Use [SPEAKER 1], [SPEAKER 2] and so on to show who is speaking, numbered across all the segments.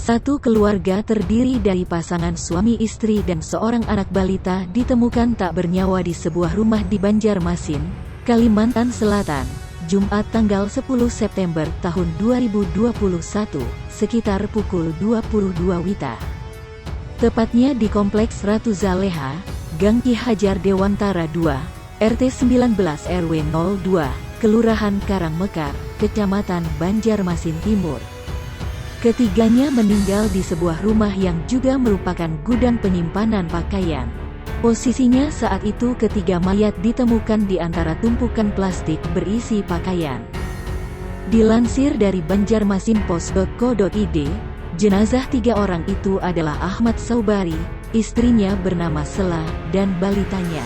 [SPEAKER 1] Satu keluarga terdiri dari pasangan suami istri dan seorang anak balita ditemukan tak bernyawa di sebuah rumah di Banjarmasin, Kalimantan Selatan, Jumat tanggal 10 September tahun 2021, sekitar pukul 22 WITA. Tepatnya di Kompleks Ratu Zaleha, Gang Ki Hajar Dewantara 2, RT 19 RW 02, Kelurahan Karangmekar, Kecamatan Banjarmasin Timur. Ketiganya meninggal di sebuah rumah yang juga merupakan gudang penyimpanan pakaian. Posisinya saat itu ketiga mayat ditemukan di antara tumpukan plastik berisi pakaian. Dilansir dari banjarmasinpost.co.id, jenazah tiga orang itu adalah Ahmad Saubari, istrinya bernama Sela, dan balitanya.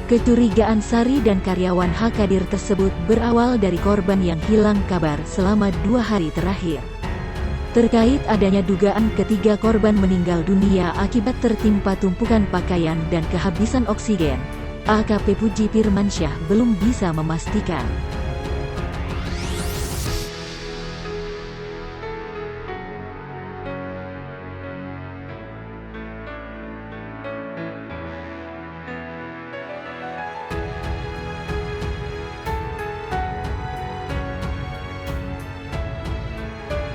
[SPEAKER 1] Kecurigaan Sari dan karyawan Hakadir tersebut berawal dari korban yang hilang kabar selama 2 hari terakhir. Terkait adanya dugaan ketiga korban meninggal dunia akibat tertimpa tumpukan pakaian dan kehabisan oksigen, AKP Puji Firmansyah belum bisa memastikan.